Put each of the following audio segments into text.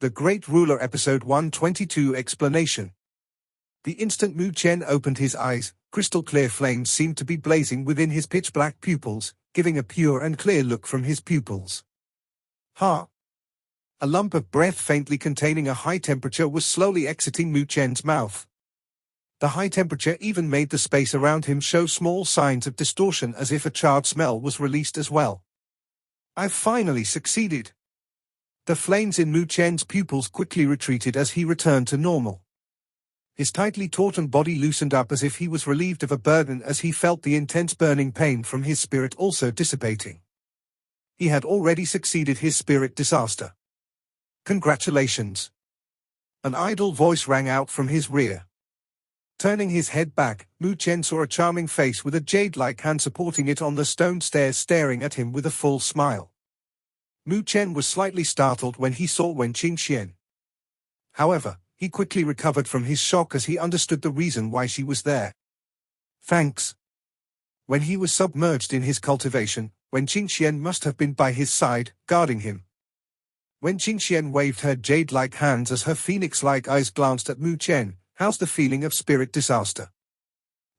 The Great Ruler Episode 122 Explanation. The instant Mu Chen opened his eyes, crystal clear flames seemed to be blazing within his pitch-black pupils, giving a pure and clear look from his pupils. Ha! A lump of breath faintly containing a high temperature was slowly exiting Mu Chen's mouth. The high temperature even made the space around him show small signs of distortion, as if a charred smell was released as well. I've finally succeeded. The flames in Mu Chen's pupils quickly retreated as he returned to normal. His tightly tautened body loosened up as if he was relieved of a burden, as he felt the intense burning pain from his spirit also dissipating. He had already succeeded his spirit disaster. Congratulations! An idle voice rang out from his rear. Turning his head back, Mu Chen saw a charming face with a jade-like hand supporting it on the stone stairs, staring at him with a full smile. Mu Chen was slightly startled when he saw Wen Qingxian. However, he quickly recovered from his shock as he understood the reason why she was there. Thanks. When he was submerged in his cultivation, Wen Qingxian must have been by his side, guarding him. Wen Qingxian waved her jade-like hands as her phoenix-like eyes glanced at Mu Chen. How's the feeling of spirit disaster?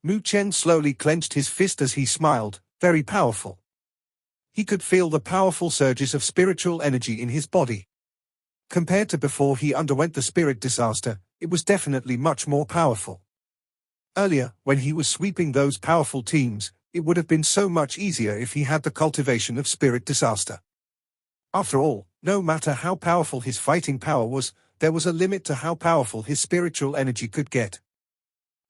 Mu Chen slowly clenched his fist as he smiled. Very powerful. He could feel the powerful surges of spiritual energy in his body. Compared to before he underwent the spirit disaster, it was definitely much more powerful. Earlier, when he was sweeping those powerful teams, it would have been so much easier if he had the cultivation of spirit disaster. After all, no matter how powerful his fighting power was, there was a limit to how powerful his spiritual energy could get.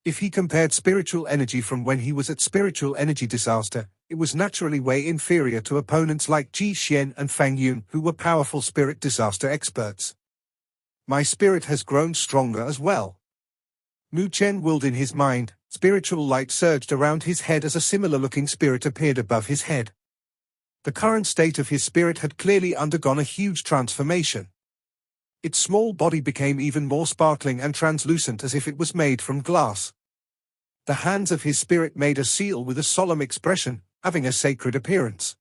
If he compared spiritual energy from when he was at spiritual energy disaster, it was naturally way inferior to opponents like Ji Xian and Fang Yun, who were powerful spirit disaster experts. My spirit has grown stronger as well. Mu Chen willed in his mind. Spiritual light surged around his head as a similar-looking spirit appeared above his head. The current state of his spirit had clearly undergone a huge transformation. Its small body became even more sparkling and translucent, as if it was made from glass. The hands of his spirit made a seal with a solemn expression, having a sacred appearance.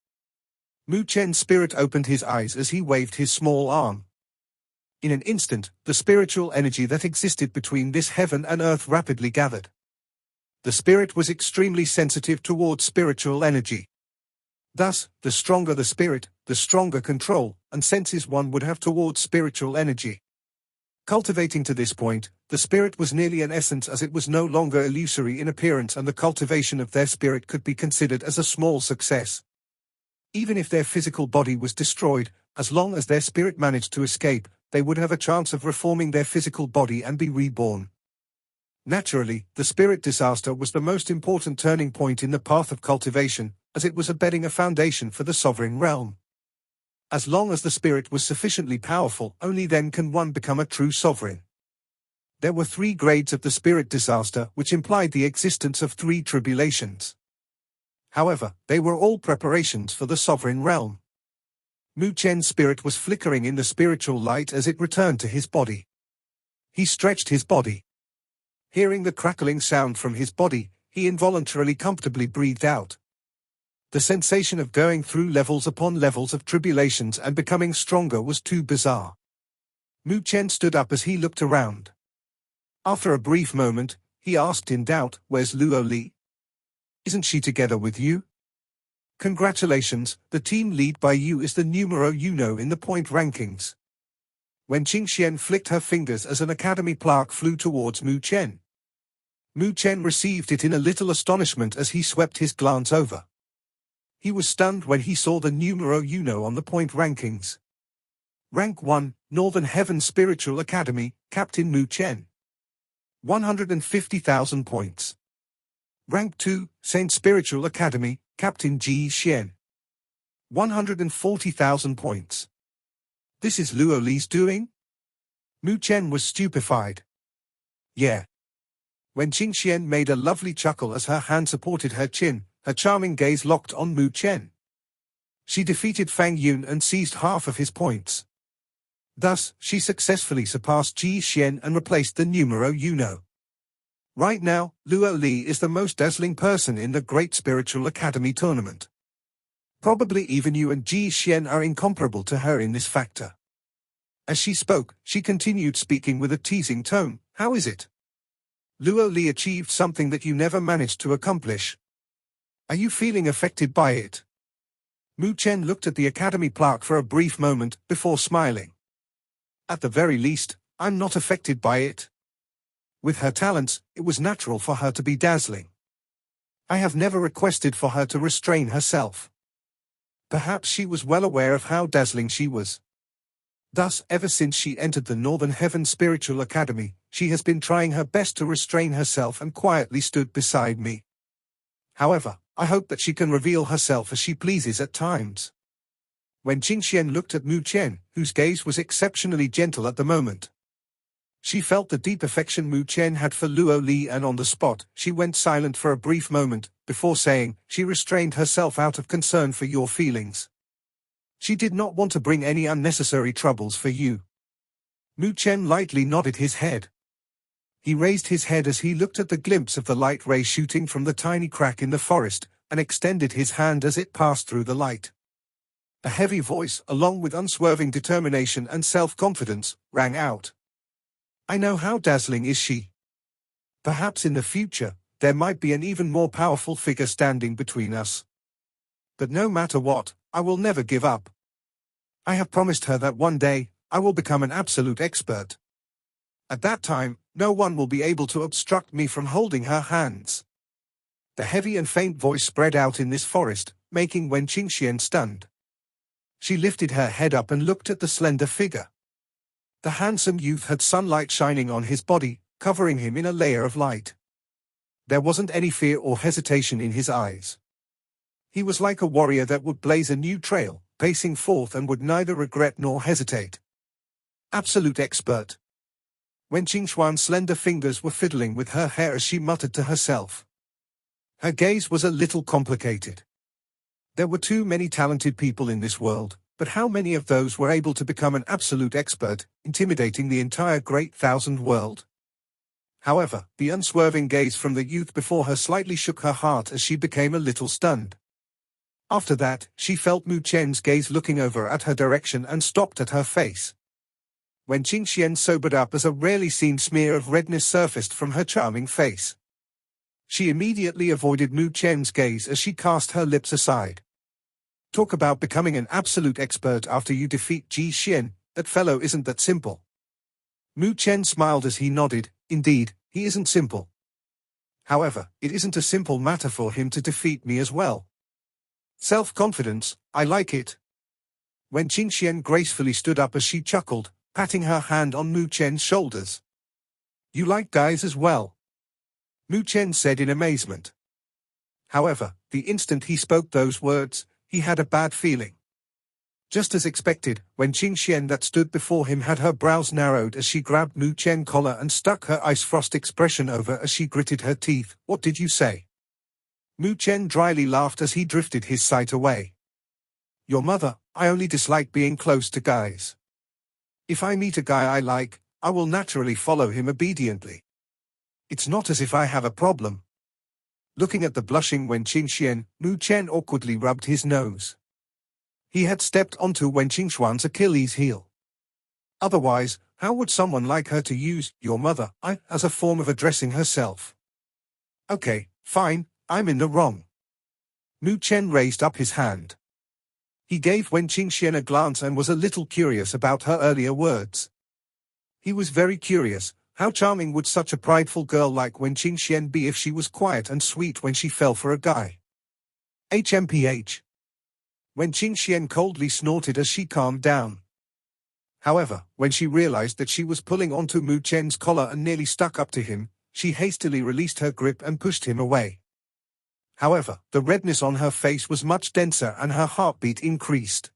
Mu Chen's spirit opened his eyes as he waved his small arm. In an instant, the spiritual energy that existed between this heaven and earth rapidly gathered. The spirit was extremely sensitive towards spiritual energy. Thus, the stronger the spirit, the stronger control and senses one would have towards spiritual energy. Cultivating to this point, the spirit was nearly an essence, as it was no longer illusory in appearance, and the cultivation of their spirit could be considered as a small success. Even if their physical body was destroyed, as long as their spirit managed to escape, they would have a chance of reforming their physical body and be reborn. Naturally, the spirit disaster was the most important turning point in the path of cultivation, as it was bedding a foundation for the sovereign realm. As long as the spirit was sufficiently powerful, only then can one become a true sovereign. There were 3 grades of the spirit disaster, which implied the existence of 3 tribulations. However, they were all preparations for the sovereign realm. Mu Chen's spirit was flickering in the spiritual light as it returned to his body. He stretched his body. Hearing the crackling sound from his body, he involuntarily comfortably breathed out. The sensation of going through levels upon levels of tribulations and becoming stronger was too bizarre. Mu Chen stood up as he looked around. After a brief moment, he asked in doubt, "Where's Luo Li? Isn't she together with you?" "Congratulations, the team lead by you is the numero uno in the point rankings." Wen Qingxian flicked her fingers as an academy plaque flew towards Mu Chen. Mu Chen received it in a little astonishment as he swept his glance over. He was stunned when he saw the numero uno on the point rankings. Rank 1, Northern Heaven Spiritual Academy, Captain Mu Chen. 150,000 points. Rank 2, Saint Spiritual Academy, Captain Ji Xian. 140,000 points. This is Luo Li's doing? Mu Chen was stupefied. Yeah. Wen Qingxian made a lovely chuckle as her hand supported her chin, her charming gaze locked on Mu Chen. She defeated Fang Yun and seized half of his points. Thus, she successfully surpassed Ji Xian and replaced the numero uno. Right now, Luo Li is the most dazzling person in the Great Spiritual Academy tournament. Probably even you and Ji Xian are incomparable to her in this factor. As she spoke, she continued speaking with a teasing tone. How is it? Luo Li achieved something that you never managed to accomplish. Are you feeling affected by it? Mu Chen looked at the academy plaque for a brief moment, before smiling. At the very least, I'm not affected by it. With her talents, it was natural for her to be dazzling. I have never requested for her to restrain herself. Perhaps she was well aware of how dazzling she was. Thus, ever since she entered the Northern Heaven Spiritual Academy, she has been trying her best to restrain herself and quietly stood beside me. However, I hope that she can reveal herself as she pleases at times. When Qingxian looked at Mu Chen, whose gaze was exceptionally gentle at the moment, she felt the deep affection Mu Chen had for Luo Li, and on the spot, she went silent for a brief moment, before saying, she restrained herself out of concern for your feelings. She did not want to bring any unnecessary troubles for you. Mu Chen lightly nodded his head. He raised his head as he looked at the glimpse of the light ray shooting from the tiny crack in the forest, and extended his hand as it passed through the light. A heavy voice, along with unswerving determination and self-confidence, rang out. I know how dazzling is she. Perhaps in the future, there might be an even more powerful figure standing between us. But no matter what, I will never give up. I have promised her that one day, I will become an absolute expert. At that time, no one will be able to obstruct me from holding her hands. The heavy and faint voice spread out in this forest, making Wen Qingxian stunned. She lifted her head up and looked at the slender figure. The handsome youth had sunlight shining on his body, covering him in a layer of light. There wasn't any fear or hesitation in his eyes. He was like a warrior that would blaze a new trail, pacing forth and would neither regret nor hesitate. Absolute expert. When Qingxuan's slender fingers were fiddling with her hair as she muttered to herself. Her gaze was a little complicated. There were too many talented people in this world, but how many of those were able to become an absolute expert, intimidating the entire Great Thousand World? However, the unswerving gaze from the youth before her slightly shook her heart as she became a little stunned. After that, she felt Mu Chen's gaze looking over at her direction and stopped at her face. When Qingxian sobered up as a rarely seen smear of redness surfaced from her charming face. She immediately avoided Mu Chen's gaze as she cast her lips aside. Talk about becoming an absolute expert after you defeat Ji Xian, that fellow isn't that simple. Mu Chen smiled as he nodded. Indeed, he isn't simple. However, it isn't a simple matter for him to defeat me as well. Self-confidence, I like it. When Qingxian gracefully stood up as she chuckled, patting her hand on Mu Chen's shoulders. You like guys as well? Mu Chen said in amazement. However, the instant he spoke those words, he had a bad feeling. Just as expected, when Qingxian that stood before him had her brows narrowed as she grabbed Mu Chen's collar and stuck her ice frost expression over as she gritted her teeth. What did you say? Mu Chen dryly laughed as he drifted his sight away. Your mother, I only dislike being close to guys. If I meet a guy I like, I will naturally follow him obediently. It's not as if I have a problem. Looking at the blushing Wen Qingxian, Mu Chen awkwardly rubbed his nose. He had stepped onto Wen Qingxuan's Achilles heel. Otherwise, how would someone like her to use your mother as a form of addressing herself? Okay, fine, I'm in the wrong. Mu Chen raised up his hand. He gave Wen Qingxian a glance and was a little curious about her earlier words. He was very curious. How charming would such a prideful girl like Wen Qingxian be if she was quiet and sweet when she fell for a guy? HMPH. Wen Qingxian coldly snorted as she calmed down. However, when she realized that she was pulling onto Mu Chen's collar and nearly stuck up to him, she hastily released her grip and pushed him away. However, the redness on her face was much denser and her heartbeat increased.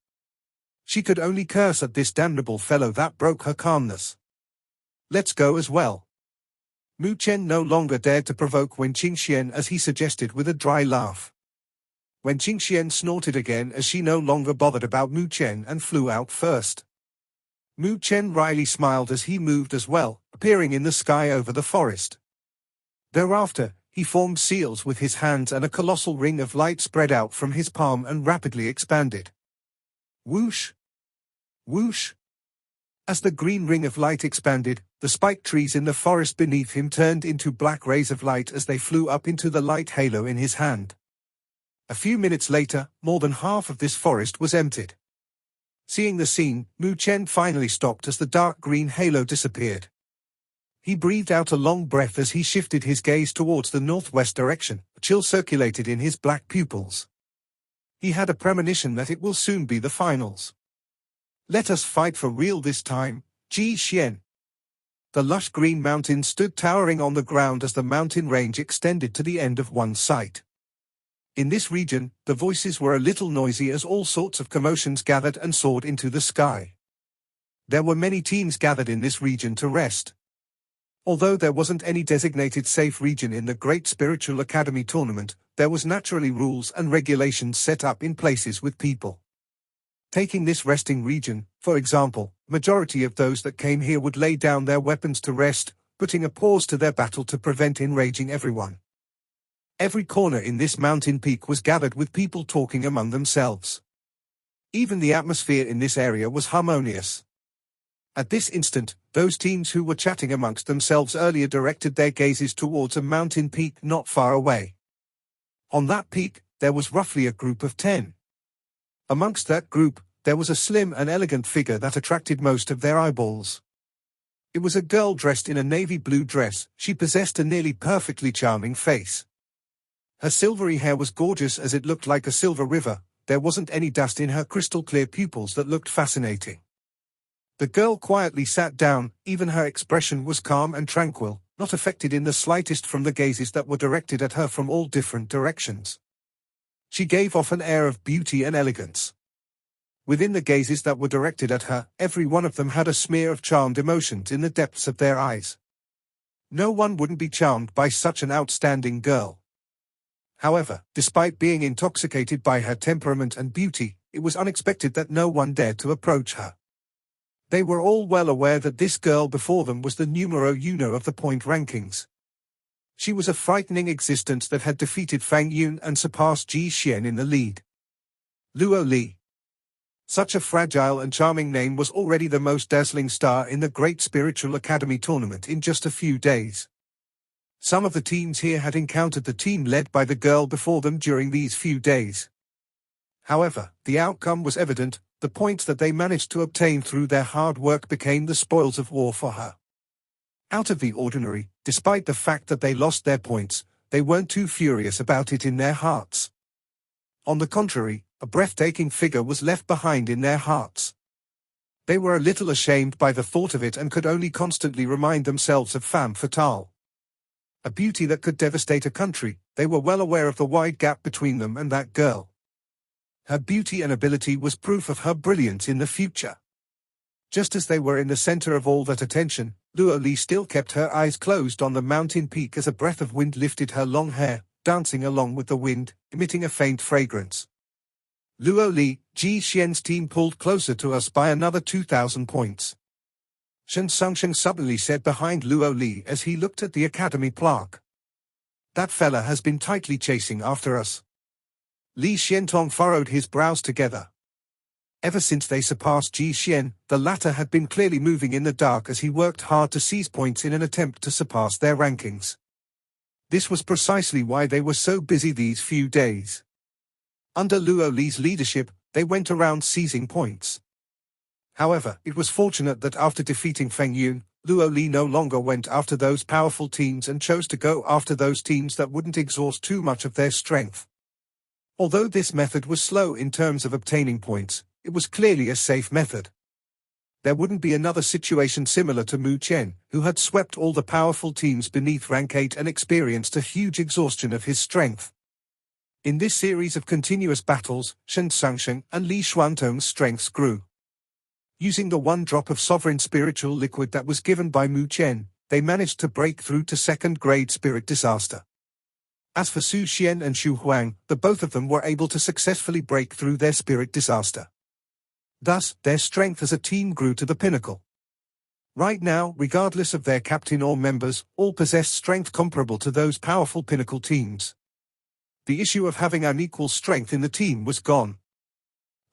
She could only curse at this damnable fellow that broke her calmness. Let's go as well. Mu Chen no longer dared to provoke Wen Qingxian as he suggested with a dry laugh. Wen Qingxian snorted again as she no longer bothered about Mu Chen and flew out first. Mu Chen wryly smiled as he moved as well, appearing in the sky over the forest. Thereafter, he formed seals with his hands and a colossal ring of light spread out from his palm and rapidly expanded. Whoosh! Whoosh! As the green ring of light expanded, the spiked trees in the forest beneath him turned into black rays of light as they flew up into the light halo in his hand. A few minutes later, more than half of this forest was emptied. Seeing the scene, Mu Chen finally stopped as the dark green halo disappeared. He breathed out a long breath as he shifted his gaze towards the northwest direction. A chill circulated in his black pupils. He had a premonition that it will soon be the finals. Let us fight for real this time, Ji Xian. The lush green mountain stood towering on the ground as the mountain range extended to the end of one's sight. In this region, the voices were a little noisy as all sorts of commotions gathered and soared into the sky. There were many teams gathered in this region to rest. Although there wasn't any designated safe region in the Great Spiritual Academy tournament, there was naturally rules and regulations set up in places with people. Taking this resting region, for example, majority of those that came here would lay down their weapons to rest, putting a pause to their battle to prevent enraging everyone. Every corner in this mountain peak was gathered with people talking among themselves. Even the atmosphere in this area was harmonious. At this instant, those teams who were chatting amongst themselves earlier directed their gazes towards a mountain peak not far away. On that peak, there was roughly a group of 10. Amongst that group, there was a slim and elegant figure that attracted most of their eyeballs. It was a girl dressed in a navy blue dress. She possessed a nearly perfectly charming face. Her silvery hair was gorgeous as it looked like a silver river. There wasn't any dust in her crystal-clear pupils that looked fascinating. The girl quietly sat down, even her expression was calm and tranquil, not affected in the slightest from the gazes that were directed at her from all different directions. She gave off an air of beauty and elegance. Within the gazes that were directed at her, every one of them had a smear of charmed emotions in the depths of their eyes. No one wouldn't be charmed by such an outstanding girl. However, despite being intoxicated by her temperament and beauty, it was unexpected that no one dared to approach her. They were all well aware that this girl before them was the numero uno of the point rankings. She was a frightening existence that had defeated Fang Yun and surpassed Ji Xian in the lead. Luo Li. Such a fragile and charming name was already the most dazzling star in the Great Spiritual Academy tournament in just a few days. Some of the teams here had encountered the team led by the girl before them during these few days. However, the outcome was evident. The points that they managed to obtain through their hard work became the spoils of war for her. Out of the ordinary, despite the fact that they lost their points, they weren't too furious about it in their hearts. On the contrary, a breathtaking figure was left behind in their hearts. They were a little ashamed by the thought of it and could only constantly remind themselves of femme fatale. A beauty that could devastate a country. They were well aware of the wide gap between them and that girl. Her beauty and ability was proof of her brilliance in the future. Just as they were in the center of all that attention, Luo Li still kept her eyes closed on the mountain peak as a breath of wind lifted her long hair, dancing along with the wind, emitting a faint fragrance. Luo Li, Ji Xian's team pulled closer to us by another 2,000 points. Shen Songsheng suddenly said behind Luo Li as he looked at the academy plaque. That fella has been tightly chasing after us. Li Xiantong furrowed his brows together. Ever since they surpassed Ji Xian, the latter had been clearly moving in the dark as he worked hard to seize points in an attempt to surpass their rankings. This was precisely why they were so busy these few days. Under Luo Li's leadership, they went around seizing points. However, it was fortunate that after defeating Feng Yun, Luo Li no longer went after those powerful teams and chose to go after those teams that wouldn't exhaust too much of their strength. Although this method was slow in terms of obtaining points, it was clearly a safe method. There wouldn't be another situation similar to Mu Chen, who had swept all the powerful teams beneath rank 8 and experienced a huge exhaustion of his strength. In this series of continuous battles, Shen Sangsheng and Li Xuantong's strengths grew. Using the one drop of sovereign spiritual liquid that was given by Mu Chen, they managed to break through to second-grade spirit disaster. As for Su Xian and Xu Huang, the both of them were able to successfully break through their spirit disaster. Thus, their strength as a team grew to the pinnacle. Right now, regardless of their captain or members, all possessed strength comparable to those powerful pinnacle teams. The issue of having unequal strength in the team was gone.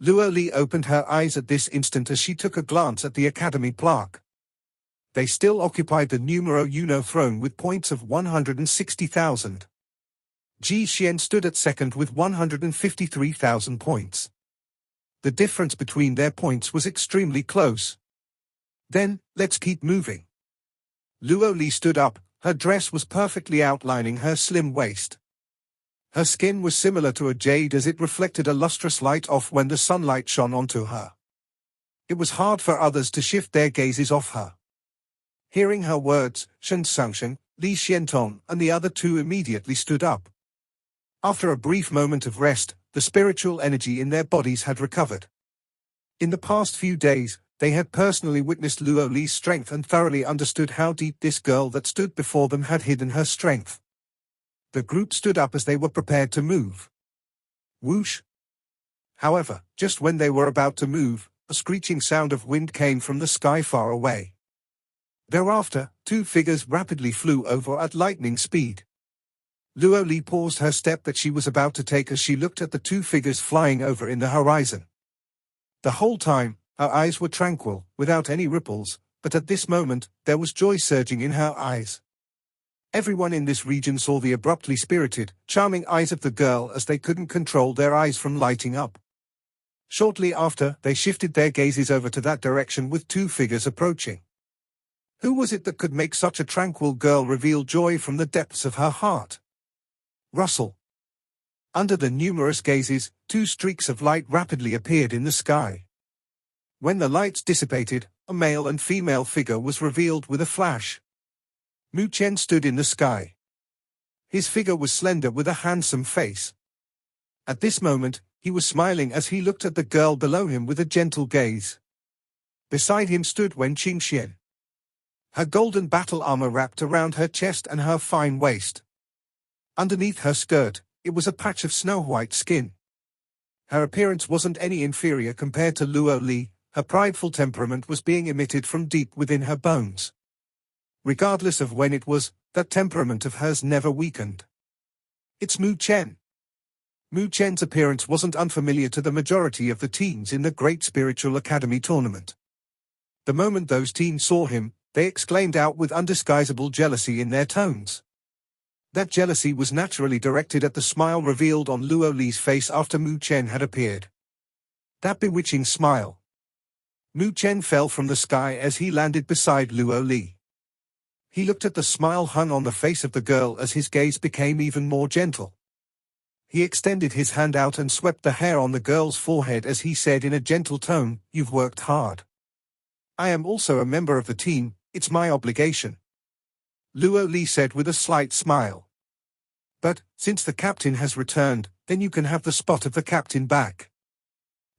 Luo Li opened her eyes at this instant as she took a glance at the academy plaque. They still occupied the numero uno throne with points of 160,000. Ji Xian stood at second with 153,000 points. The difference between their points was extremely close. Then, let's keep moving. Luo Li stood up, her dress was perfectly outlining her slim waist. Her skin was similar to a jade as it reflected a lustrous light off when the sunlight shone onto her. It was hard for others to shift their gazes off her. Hearing her words, Shen Xiangshen, Li Xiantong, and the other two immediately stood up. After a brief moment of rest, the spiritual energy in their bodies had recovered. In the past few days, they had personally witnessed Luo Li's strength and thoroughly understood how deep this girl that stood before them had hidden her strength. The group stood up as they were prepared to move. Whoosh! However, just when they were about to move, a screeching sound of wind came from the sky far away. Thereafter, two figures rapidly flew over at lightning speed. Luo Li paused her step that she was about to take as she looked at the two figures flying over in the horizon. The whole time, her eyes were tranquil, without any ripples, but at this moment, there was joy surging in her eyes. Everyone in this region saw the abruptly spirited, charming eyes of the girl as they couldn't control their eyes from lighting up. Shortly after, they shifted their gazes over to that direction with two figures approaching. Who was it that could make such a tranquil girl reveal joy from the depths of her heart? Russell. Under the numerous gazes, two streaks of light rapidly appeared in the sky. When the lights dissipated, a male and female figure was revealed with a flash. Mu Chen stood in the sky. His figure was slender with a handsome face. At this moment, he was smiling as he looked at the girl below him with a gentle gaze. Beside him stood Wen Qingxian. Her golden battle armor wrapped around her chest and her fine waist. Underneath her skirt, it was a patch of snow-white skin. Her appearance wasn't any inferior compared to Luo Li, her prideful temperament was being emitted from deep within her bones. Regardless of when it was, that temperament of hers never weakened. It's Mu Chen. Mu Chen's appearance wasn't unfamiliar to the majority of the teens in the Great Spiritual Academy tournament. The moment those teens saw him, they exclaimed out with undisguisable jealousy in their tones. That jealousy was naturally directed at the smile revealed on Luo Li's face after Mu Chen had appeared. That bewitching smile. Mu Chen fell from the sky as he landed beside Luo Li. He looked at the smile hung on the face of the girl as his gaze became even more gentle. He extended his hand out and swept the hair on the girl's forehead as he said in a gentle tone, "You've worked hard. I am also a member of the team, it's my obligation." Luo Li said with a slight smile. "But, since the captain has returned, then you can have the spot of the captain back."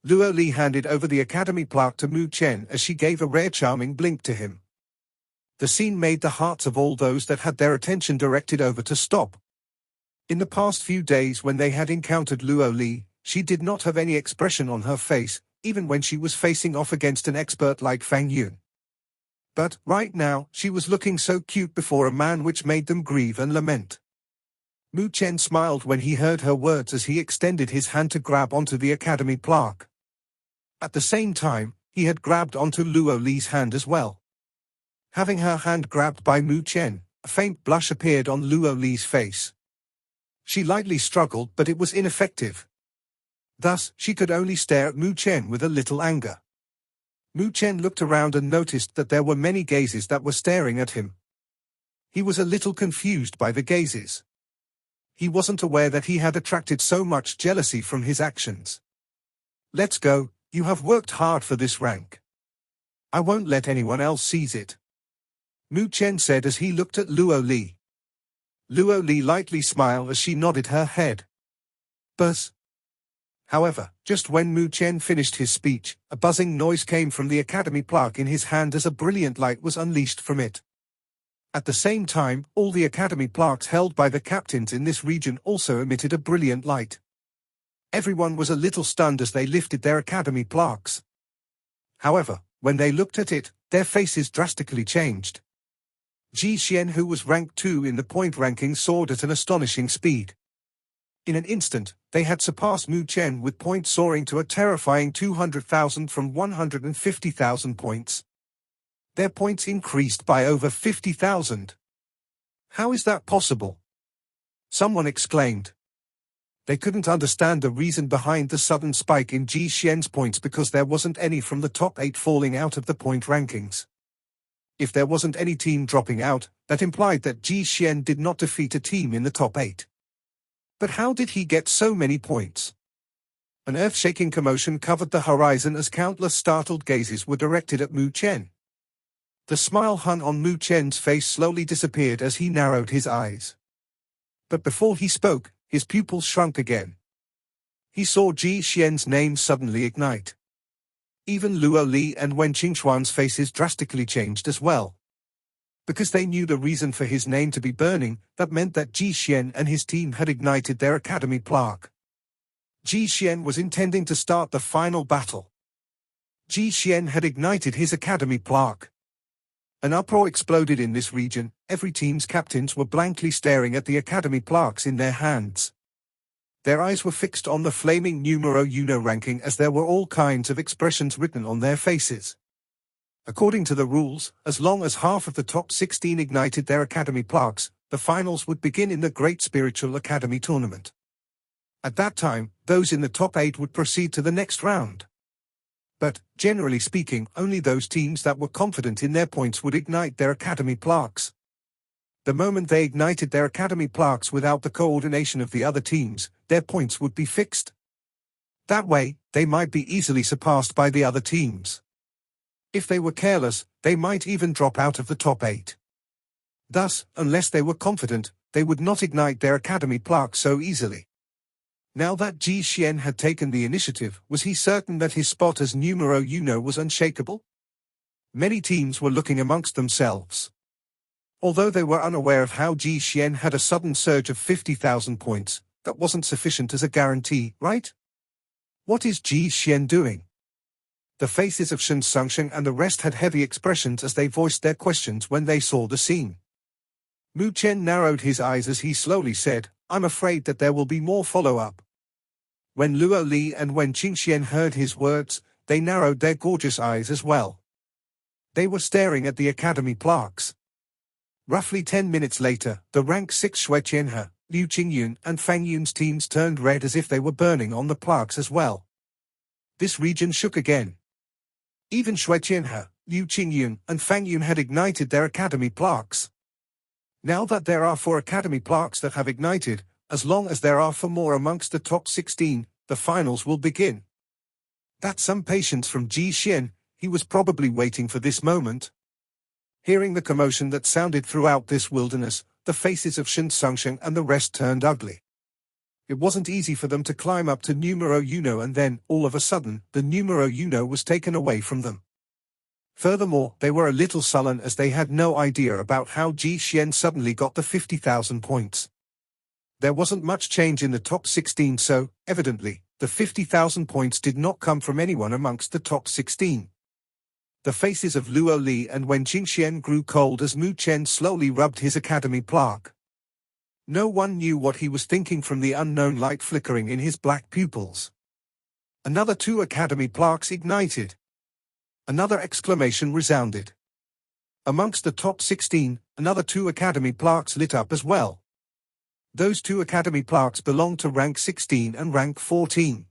Luo Li handed over the academy plaque to Mu Chen as she gave a rare charming blink to him. The scene made the hearts of all those that had their attention directed over to stop. In the past few days when they had encountered Luo Li, she did not have any expression on her face, even when she was facing off against an expert like Fang Yun. But, right now, she was looking so cute before a man which made them grieve and lament. Mu Chen smiled when he heard her words as he extended his hand to grab onto the academy plaque. At the same time, he had grabbed onto Luo Li's hand as well. Having her hand grabbed by Mu Chen, a faint blush appeared on Luo Li's face. She lightly struggled but it was ineffective. Thus, she could only stare at Mu Chen with a little anger. Mu Chen looked around and noticed that there were many gazes that were staring at him. He was a little confused by the gazes. He wasn't aware that he had attracted so much jealousy from his actions. "Let's go, you have worked hard for this rank. I won't let anyone else seize it," Mu Chen said as he looked at Luo Li. Luo Li lightly smiled as she nodded her head. Buzz. However, just when Mu Chen finished his speech, a buzzing noise came from the academy plaque in his hand as a brilliant light was unleashed from it. At the same time, all the academy plaques held by the captains in this region also emitted a brilliant light. Everyone was a little stunned as they lifted their academy plaques. However, when they looked at it, their faces drastically changed. Ji Xian, who was ranked 2 in the point ranking, soared at an astonishing speed. In an instant, they had surpassed Mu Chen with points soaring to a terrifying 200,000 from 150,000 points. Their points increased by over 50,000. How is that possible? Someone exclaimed. They couldn't understand the reason behind the sudden spike in Ji Xian's points because there wasn't any from the top 8 falling out of the point rankings. If there wasn't any team dropping out, that implied that Ji Xian did not defeat a team in the top 8. But how did he get so many points? An earth-shaking commotion covered the horizon as countless startled gazes were directed at Mu Chen. The smile hung on Mu Chen's face slowly disappeared as he narrowed his eyes. But before he spoke, his pupils shrunk again. He saw Ji Xian's name suddenly ignite. Even Luo Li and Wen Qingxuan's faces drastically changed as well. Because they knew the reason for his name to be burning, that meant that Ji Xian and his team had ignited their academy plaque. Ji Xian was intending to start the final battle. Ji Xian had ignited his academy plaque. An uproar exploded in this region. Every team's captains were blankly staring at the academy plaques in their hands. Their eyes were fixed on the flaming numero uno ranking as there were all kinds of expressions written on their faces. According to the rules, as long as half of the top 16 ignited their academy plaques, the finals would begin in the Great Spiritual Academy tournament. At that time, those in the top 8 would proceed to the next round. But, generally speaking, only those teams that were confident in their points would ignite their academy plaques. The moment they ignited their academy plaques without the coordination of the other teams, their points would be fixed. That way, they might be easily surpassed by the other teams. If they were careless, they might even drop out of the top 8. Thus, unless they were confident, they would not ignite their academy plaque so easily. Now that Ji Xian had taken the initiative, was he certain that his spot as numero uno was unshakable? Many teams were looking amongst themselves. Although they were unaware of how Ji Xian had a sudden surge of 50,000 points, that wasn't sufficient as a guarantee, right? What is Ji Xian doing? The faces of Shen Songsheng and the rest had heavy expressions as they voiced their questions when they saw the scene. Mu Chen narrowed his eyes as he slowly said, "I'm afraid that there will be more follow-up." When Luo Li and Wen Qingxian heard his words, they narrowed their gorgeous eyes as well. They were staring at the academy plaques. Roughly 10 minutes later, the rank 6 Xue Qianhe, Liu Qingyun and Fang Yun's teams turned red as if they were burning on the plaques as well. This region shook again. Even Xue Qianhe, Liu Qingyun and Fang Yun had ignited their academy plaques. Now that there are 4 academy plaques that have ignited, as long as there are 4 more amongst the top 16, the finals will begin. That's some patience from Ji Xian. He was probably waiting for this moment. Hearing the commotion that sounded throughout this wilderness, the faces of Shen Songsheng and the rest turned ugly. It wasn't easy for them to climb up to numero uno, and then, all of a sudden, the numero uno was taken away from them. Furthermore, they were a little sullen as they had no idea about how Ji Xian suddenly got the 50,000 points. There wasn't much change in the top 16, so, evidently, the 50,000 points did not come from anyone amongst the top 16. The faces of Luo Li and Wen Qingxian grew cold as Mu Chen slowly rubbed his academy plaque. No one knew what he was thinking from the unknown light flickering in his black pupils. Another 2 academy plaques ignited. Another exclamation resounded. Amongst the top 16, another 2 academy plaques lit up as well. Those 2 academy plaques belonged to rank 16 and rank 14.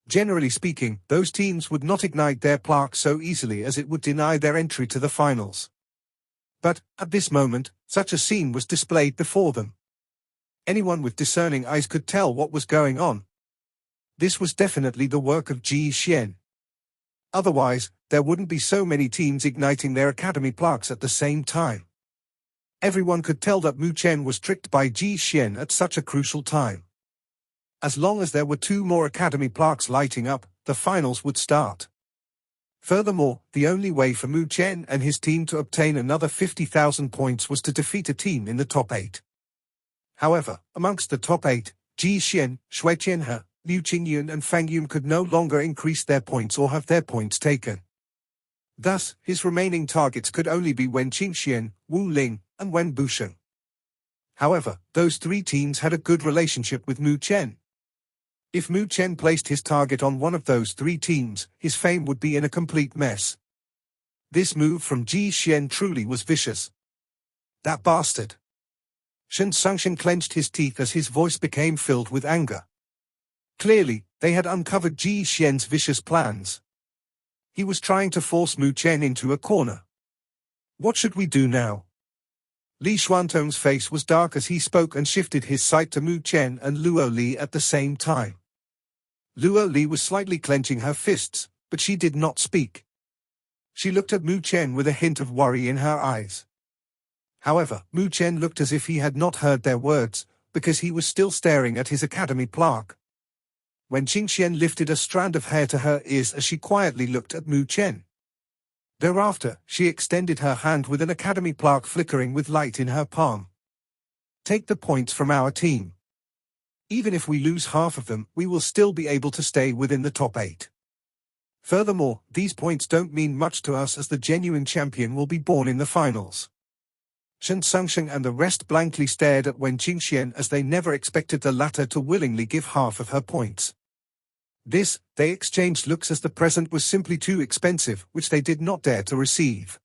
Generally speaking, those teams would not ignite their plaques so easily as it would deny their entry to the finals. But, at this moment, such a scene was displayed before them. Anyone with discerning eyes could tell what was going on. This was definitely the work of Ji Xian. Otherwise, there wouldn't be so many teams igniting their academy plaques at the same time. Everyone could tell that Mu Chen was tricked by Ji Xian at such a crucial time. As long as there were 2 more academy plaques lighting up, the finals would start. Furthermore, the only way for Mu Chen and his team to obtain another 50,000 points was to defeat a team in the top 8. However, amongst the top 8, Ji Xian, Xue Qianhe, Liu Qingyun and Fang Yun could no longer increase their points or have their points taken. Thus, his remaining targets could only be Wen Qingxian, Wu Ling, and Wen Busheng. However, those three teams had a good relationship with Mu Chen. If Mu Chen placed his target on one of those three teams, his fame would be in a complete mess. This move from Ji Xian truly was vicious. That bastard. Shen Sungshen clenched his teeth as his voice became filled with anger. Clearly, they had uncovered Ji Xian's vicious plans. He was trying to force Mu Chen into a corner. What should we do now? Li Xuantong's face was dark as he spoke and shifted his sight to Mu Chen and Luo Li at the same time. Luo Li was slightly clenching her fists, but she did not speak. She looked at Mu Chen with a hint of worry in her eyes. However, Mu Chen looked as if he had not heard their words, because he was still staring at his academy plaque. When Qingxian lifted a strand of hair to her ears as she quietly looked at Mu Chen. Thereafter, she extended her hand with an academy plaque flickering with light in her palm. Take the points from our team. Even if we lose half of them, we will still be able to stay within the top 8. Furthermore, these points don't mean much to us as the genuine champion will be born in the finals. Shen Sungshen and the rest blankly stared at Wen Qingxian as they never expected the latter to willingly give half of her points. They exchanged looks as the present was simply too expensive, which they did not dare to receive.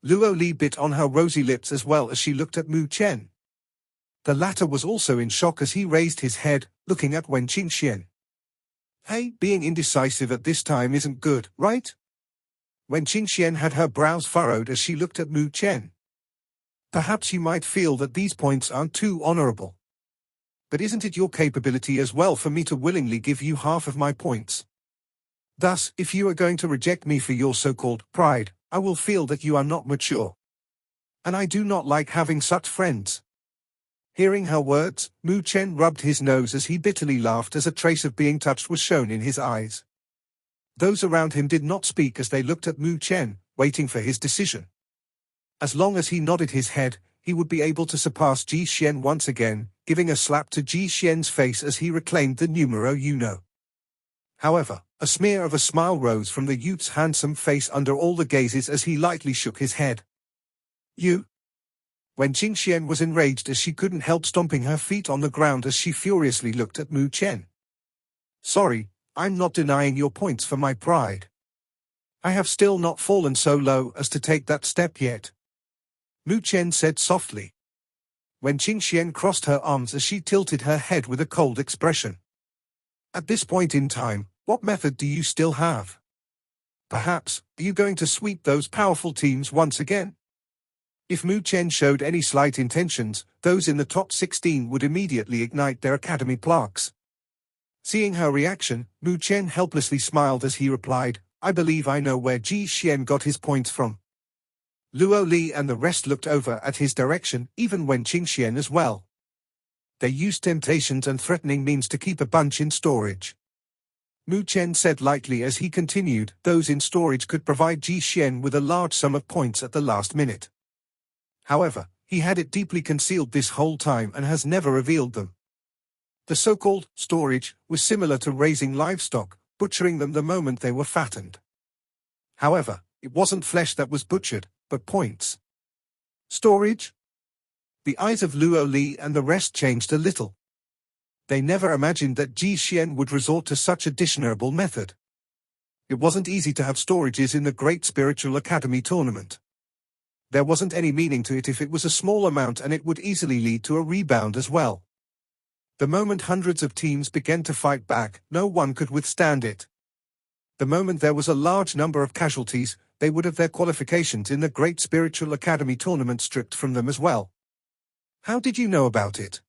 Luo Li bit on her rosy lips as well as she looked at Mu Chen. The latter was also in shock as he raised his head, looking at Wen Qingxian. Hey, being indecisive at this time isn't good, right? Wen Qingxian had her brows furrowed as she looked at Mu Chen. Perhaps you might feel that these points aren't too honorable. But isn't it your capability as well for me to willingly give you half of my points? Thus, if you are going to reject me for your so-called pride, I will feel that you are not mature. And I do not like having such friends. Hearing her words, Mu Chen rubbed his nose as he bitterly laughed as a trace of being touched was shown in his eyes. Those around him did not speak as they looked at Mu Chen, waiting for his decision. As long as he nodded his head, he would be able to surpass Ji Xian once again, giving a slap to Ji Xian's face as he reclaimed the numero uno. However, a smear of a smile rose from the youth's handsome face under all the gazes as he lightly shook his head. You? When Qingxian was enraged as she couldn't help stomping her feet on the ground as she furiously looked at Mu Chen. Sorry, I'm not denying your points for my pride. I have still not fallen so low as to take that step yet. Mu Chen said softly. When Qingxian crossed her arms as she tilted her head with a cold expression. At this point in time, what method do you still have? Perhaps, are you going to sweep those powerful teams once again? If Mu Chen showed any slight intentions, those in the top 16 would immediately ignite their academy plaques. Seeing her reaction, Mu Chen helplessly smiled as he replied, I believe I know where Ji Xian got his points from. Luo Li and the rest looked over at his direction, even when Qingxian as well. They used temptations and threatening means to keep a bunch in storage. Mu Chen said lightly as he continued, those in storage could provide Ji Xian with a large sum of points at the last minute. However, he had it deeply concealed this whole time and has never revealed them. The so-called storage was similar to raising livestock, butchering them the moment they were fattened. However, it wasn't flesh that was butchered, but points. Storage? The eyes of Luo Li and the rest changed a little. They never imagined that Ji Xian would resort to such a dishonorable method. It wasn't easy to have storages in the Great Spiritual Academy tournament. There wasn't any meaning to it if it was a small amount and it would easily lead to a rebound as well. The moment hundreds of teams began to fight back, no one could withstand it. The moment there was a large number of casualties, they would have their qualifications in the Great Spiritual Academy tournament stripped from them as well. How did you know about it?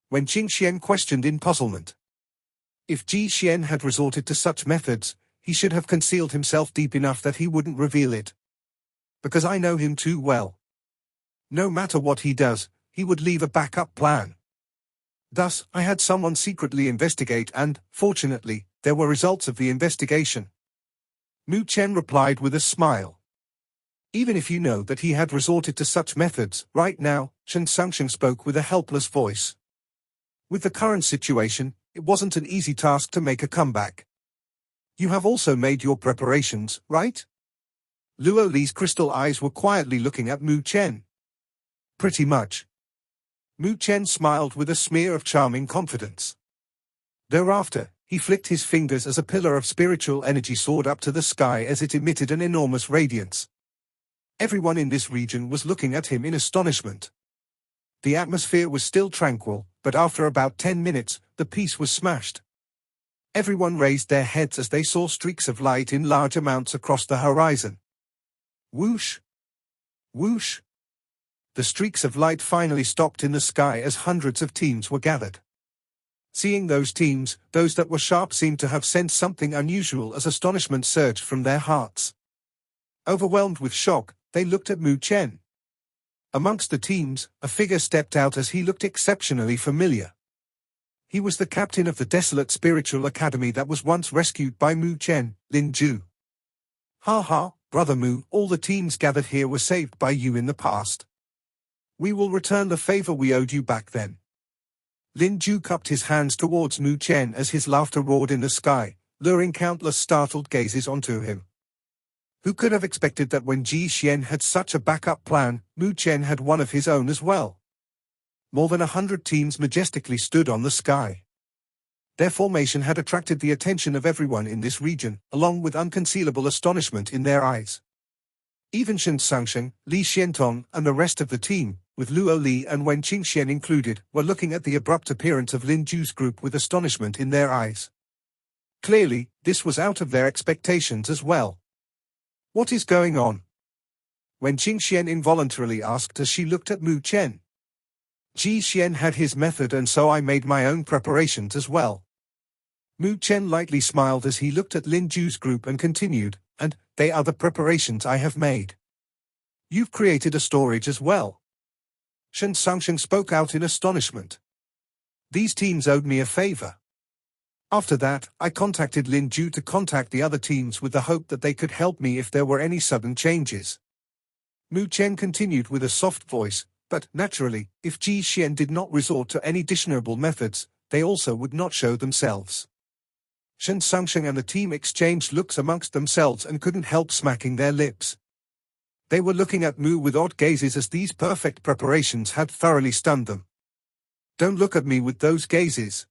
When Qingxian questioned in puzzlement. If Ji Xian had resorted to such methods, he should have concealed himself deep enough that he wouldn't reveal it. Because I know him too well. No matter what he does, he would leave a backup plan. Thus, I had someone secretly investigate and, fortunately, there were results of the investigation. Mu Chen replied with a smile. Even if you know that he had resorted to such methods, right now, Shen Sungshen spoke with a helpless voice. With the current situation, it wasn't an easy task to make a comeback. You have also made your preparations, right? Luo Li's crystal eyes were quietly looking at Mu Chen. Pretty much. Mu Chen smiled with a smear of charming confidence. Thereafter, he flicked his fingers as a pillar of spiritual energy soared up to the sky as it emitted an enormous radiance. Everyone in this region was looking at him in astonishment. The atmosphere was still tranquil, but after about 10 minutes, the peace was smashed. Everyone raised their heads as they saw streaks of light in large amounts across the horizon. Whoosh! Whoosh! The streaks of light finally stopped in the sky as hundreds of teams were gathered. Seeing those teams, those that were sharp seemed to have sensed something unusual as astonishment surged from their hearts. Overwhelmed with shock, they looked at Mu Chen. Amongst the teams, a figure stepped out as he looked exceptionally familiar. He was the captain of the desolate spiritual academy that was once rescued by Mu Chen, Lin Ju. Ha ha, brother Mu, all the teams gathered here were saved by you in the past. We will return the favor we owed you back then. Lin Ju cupped his hands towards Mu Chen as his laughter roared in the sky, luring countless startled gazes onto him. Who could have expected that when Ji Xian had such a backup plan, Mu Chen had one of his own as well? More than 100 teams majestically stood on the sky. Their formation had attracted the attention of everyone in this region, along with unconcealable astonishment in their eyes. Even Shen Sangsheng, Li Xiantong, and the rest of the team, with Luo Li and Wen Qingxian included, were looking at the abrupt appearance of Lin Ju's group with astonishment in their eyes. Clearly, this was out of their expectations as well. What is going on? Wen Qingxian involuntarily asked as she looked at Mu Chen. Ji Xian had his method and so I made my own preparations as well. Mu Chen lightly smiled as he looked at Lin Ju's group and continued, and they are the preparations I have made. You've created a storage as well. Shen Sangsheng spoke out in astonishment. These teams owed me a favor. After that, I contacted Lin Ju to contact the other teams with the hope that they could help me if there were any sudden changes. Mu Chen continued with a soft voice, but, naturally, if Ji Xian did not resort to any dishonorable methods, they also would not show themselves. Shen Sangsheng and the team exchanged looks amongst themselves and couldn't help smacking their lips. They were looking at Mu with odd gazes as these perfect preparations had thoroughly stunned them. Don't look at me with those gazes.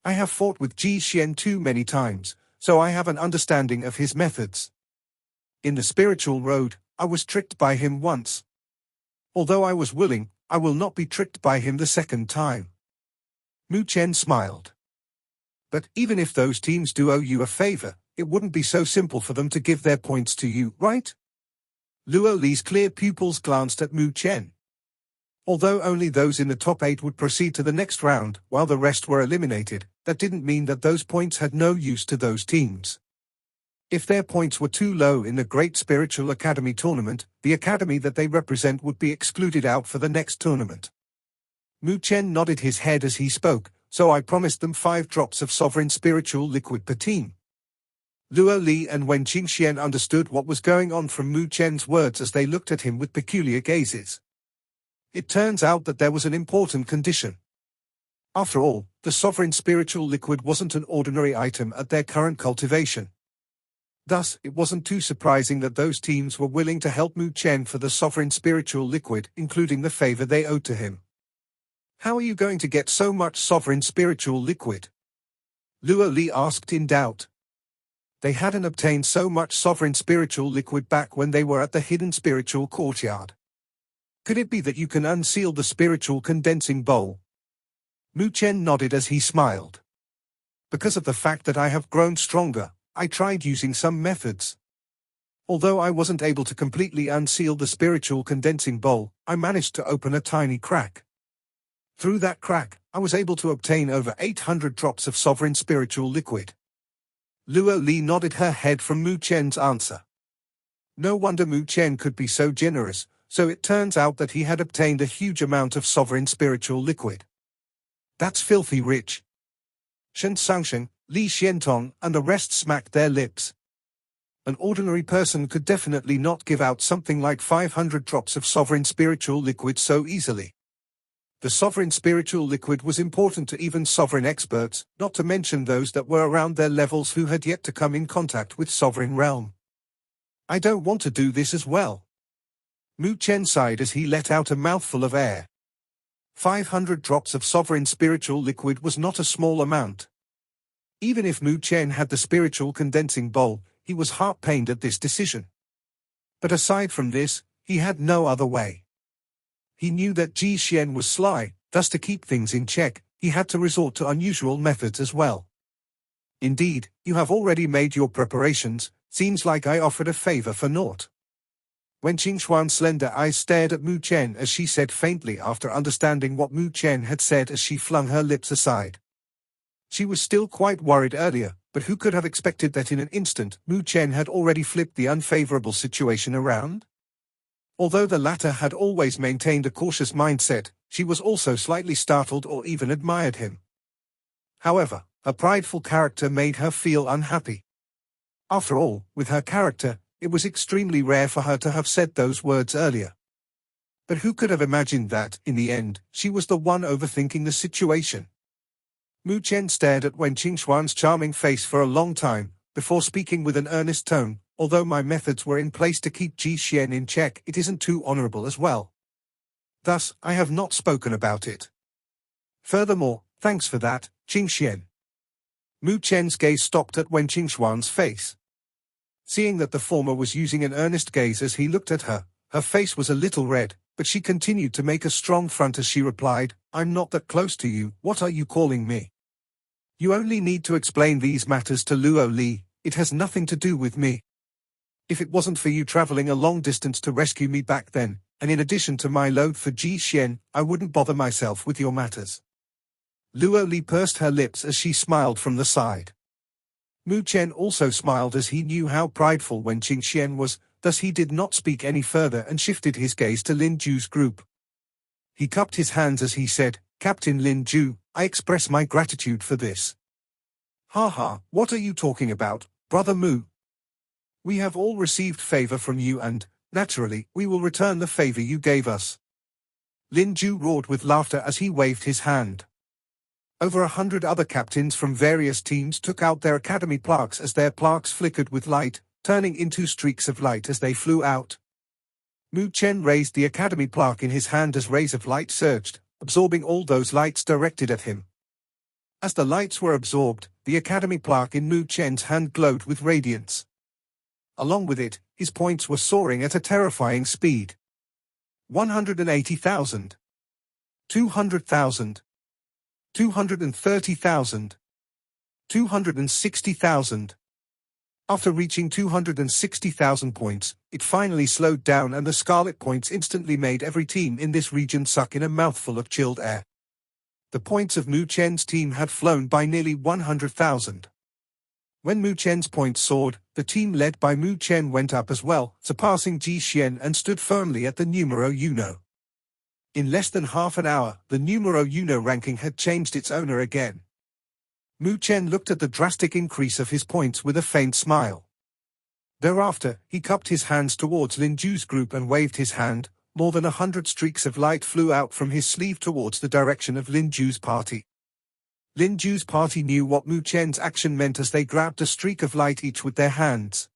I have fought with Ji Xian too many times, so I have an understanding of his methods. In the spiritual road, I was tricked by him once. Although I was willing, I will not be tricked by him the second time. Mu Chen smiled. But even if those teams do owe you a favor, it wouldn't be so simple for them to give their points to you, right? Luo Li's clear pupils glanced at Mu Chen. Although only those in the top 8 would proceed to the next round, while the rest were eliminated, that didn't mean that those points had no use to those teams. If their points were too low in the Great Spiritual Academy tournament, the academy that they represent would be excluded out for the next tournament. Mu Chen nodded his head as he spoke, so I promised them 5 drops of sovereign spiritual liquid per team. Luo Li and Wen Qingxian understood what was going on from Mu Chen's words as they looked at him with peculiar gazes. It turns out that there was an important condition. After all, the sovereign spiritual liquid wasn't an ordinary item at their current cultivation. Thus, it wasn't too surprising that those teams were willing to help Mu Chen for the sovereign spiritual liquid, including the favor they owed to him. How are you going to get so much sovereign spiritual liquid? Luo Li asked in doubt. They hadn't obtained so much sovereign spiritual liquid back when they were at the hidden spiritual courtyard. Could it be that you can unseal the spiritual condensing bowl? Mu Chen nodded as he smiled. Because of the fact that I have grown stronger, I tried using some methods. Although I wasn't able to completely unseal the spiritual condensing bowl, I managed to open a tiny crack. Through that crack, I was able to obtain over 800 drops of sovereign spiritual liquid. Luo Li nodded her head from Mu Chen's answer. No wonder Mu Chen could be so generous, so it turns out that he had obtained a huge amount of sovereign spiritual liquid. That's filthy rich. Shen Sangsheng, Li Xiantong, and the rest smacked their lips. An ordinary person could definitely not give out something like 500 drops of sovereign spiritual liquid so easily. The sovereign spiritual liquid was important to even sovereign experts, not to mention those that were around their levels who had yet to come in contact with sovereign realm. I don't want to do this as well. Mu Chen sighed as he let out a mouthful of air. 500 drops of sovereign spiritual liquid was not a small amount. Even if Mu Chen had the spiritual condensing bowl, he was heart-pained at this decision. But aside from this, he had no other way. He knew that Ji Xian was sly, thus to keep things in check, he had to resort to unusual methods as well. Indeed, you have already made your preparations, seems like I offered a favor for naught. Wen Qingxuan's slender eyes stared at Mu Chen as she said faintly after understanding what Mu Chen had said as she flung her lips aside. She was still quite worried earlier, but who could have expected that in an instant Mu Chen had already flipped the unfavorable situation around? Although the latter had always maintained a cautious mindset, she was also slightly startled or even admired him. However, her prideful character made her feel unhappy. After all, with her character, it was extremely rare for her to have said those words earlier. But who could have imagined that, in the end, she was the one overthinking the situation? Mu Chen stared at Wen Qingxuan's charming face for a long time, before speaking with an earnest tone, although my methods were in place to keep Ji Xian in check, it isn't too honorable as well. Thus, I have not spoken about it. Furthermore, thanks for that, Qing Xian. Mu Chen's gaze stopped at Wen Qingxuan's face. Seeing that the former was using an earnest gaze as he looked at her, her face was a little red, but she continued to make a strong front as she replied, I'm not that close to you, what are you calling me? You only need to explain these matters to Luo Li, it has nothing to do with me. If it wasn't for you traveling a long distance to rescue me back then, and in addition to my load for Ji Xian, I wouldn't bother myself with your matters. Luo Li pursed her lips as she smiled from the side. Mu Chen also smiled as he knew how prideful Wen Qingxian was, thus he did not speak any further and shifted his gaze to Lin Ju's group. He cupped his hands as he said, Captain Lin Ju, I express my gratitude for this. Ha ha, what are you talking about, Brother Mu? We have all received favor from you and, naturally, we will return the favor you gave us. Lin Ju roared with laughter as he waved his hand. Over 100 other captains from various teams took out their academy plaques as their plaques flickered with light, turning into streaks of light as they flew out. Mu Chen raised the academy plaque in his hand as rays of light surged, absorbing all those lights directed at him. As the lights were absorbed, the academy plaque in Mu Chen's hand glowed with radiance. Along with it, his points were soaring at a terrifying speed. 180,000. 200,000. 230,000. 260,000. After reaching 260,000 points, it finally slowed down and the scarlet points instantly made every team in this region suck in a mouthful of chilled air. The points of Mu Chen's team had flown by nearly 100,000. When Mu Chen's points soared, the team led by Mu Chen went up as well, surpassing Ji Xian and stood firmly at the numero uno. In less than half an hour, the numero uno ranking had changed its owner again. Mu Chen looked at the drastic increase of his points with a faint smile. Thereafter, he cupped his hands towards Lin Ju's group and waved his hand. More than 100 streaks of light flew out from his sleeve towards the direction of Lin Ju's party. Lin Ju's party knew what Mu Chen's action meant as they grabbed a streak of light each with their hands.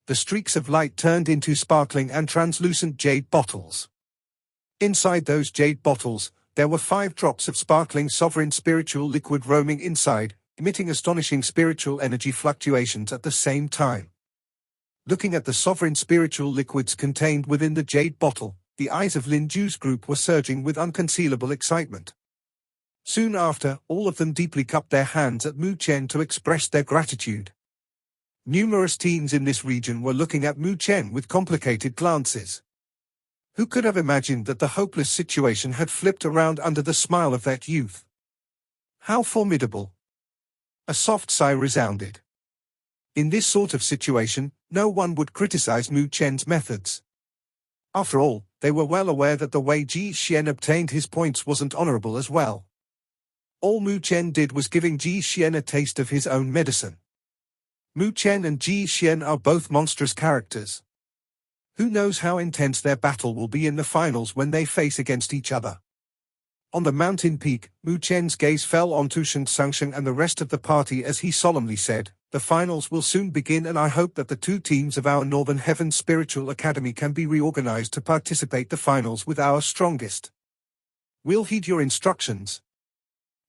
The streaks of light turned into sparkling and translucent jade bottles. Inside those jade bottles, there were 5 drops of sparkling sovereign spiritual liquid roaming inside, emitting astonishing spiritual energy fluctuations at the same time. Looking at the sovereign spiritual liquids contained within the jade bottle, the eyes of Lin Ju's group were surging with unconcealable excitement. Soon after, all of them deeply cupped their hands at Mu Chen to express their gratitude. Numerous teams in this region were looking at Mu Chen with complicated glances. Who could have imagined that the hopeless situation had flipped around under the smile of that youth? How formidable! A soft sigh resounded. In this sort of situation, no one would criticize Mu Chen's methods. After all, they were well aware that the way Ji Xian obtained his points wasn't honorable as well. All Mu Chen did was giving Ji Xian a taste of his own medicine. Mu Chen and Ji Xian are both monstrous characters. Who knows how intense their battle will be in the finals when they face against each other. On the mountain peak, Mu Chen's gaze fell on Tushan Sangsheng and the rest of the party as he solemnly said, the finals will soon begin and I hope that the 2 teams of our Northern Heaven Spiritual Academy can be reorganized to participate the finals with our strongest. We'll heed your instructions.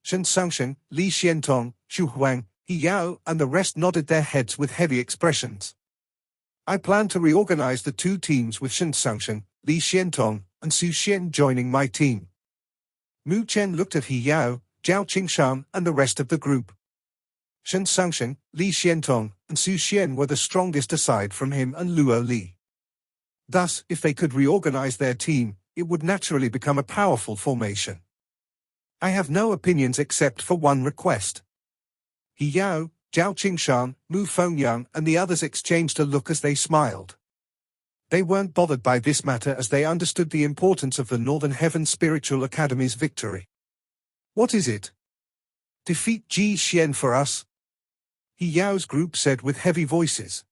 Shen Xiangsheng, Li Xiantong, Xu Huang, He Yao, and the rest nodded their heads with heavy expressions. I plan to reorganize the two teams with Shen Xiangsheng, Li Xiantong, and Su Xian joining my team. Mu Chen looked at He Yao, Zhao Qingshan, and the rest of the group. Shen Xiangsheng, Li Xiantong, and Su Xian were the strongest aside from him and Luo Li. Thus, if they could reorganize their team, it would naturally become a powerful formation. I have no opinions except for one request. He Yao, Zhao Qingshan, Mu Fengyang, and the others exchanged a look as they smiled. They weren't bothered by this matter as they understood the importance of the Northern Heaven Spiritual Academy's victory. What is it? Defeat Ji Xian for us? He Yao's group said with heavy voices.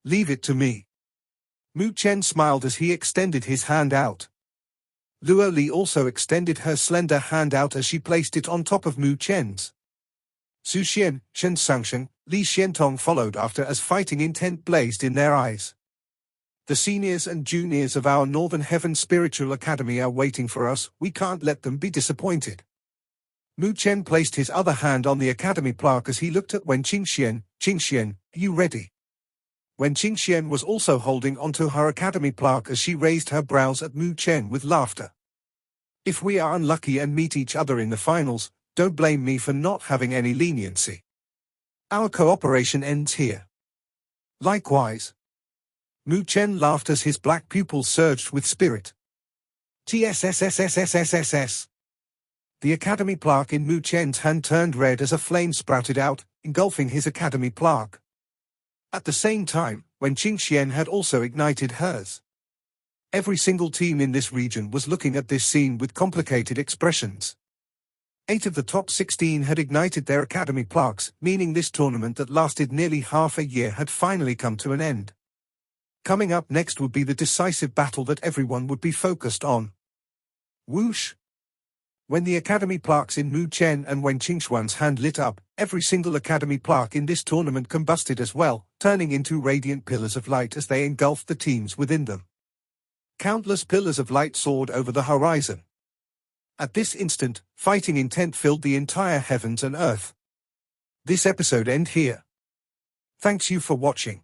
Leave it to me. Mu Chen smiled as he extended his hand out. Luo Li also extended her slender hand out as she placed it on top of Mu Chen's. Su Xian, Shen Xiangsheng, Li Xiantong followed after as fighting intent blazed in their eyes. The seniors and juniors of our Northern Heaven Spiritual Academy are waiting for us, we can't let them be disappointed. Mu Chen placed his other hand on the academy plaque as he looked at Wen Qingxian. Qingxian, are you ready? Wen Qingxian was also holding onto her academy plaque as she raised her brows at Mu Chen with laughter. If we are unlucky and meet each other in the finals, don't blame me for not having any leniency. Our cooperation ends here. Likewise. Mu Chen laughed as his black pupils surged with spirit. TSSSSSSSS. The academy plaque in Mu Chen's hand turned red as a flame sprouted out, engulfing his academy plaque. At the same time, Wen Qingxian had also ignited hers. Every single team in this region was looking at this scene with complicated expressions. 8 of the top 16 had ignited their academy plaques, meaning this tournament that lasted nearly half a year had finally come to an end. Coming up next would be the decisive battle that everyone would be focused on. Whoosh! When the academy plaques in Mu Chen and Wen Qingxuan's hand lit up, every single academy plaque in this tournament combusted as well, turning into radiant pillars of light as they engulfed the teams within them. Countless pillars of light soared over the horizon. At this instant, fighting intent filled the entire heavens and earth. This episode ends here. Thanks you for watching.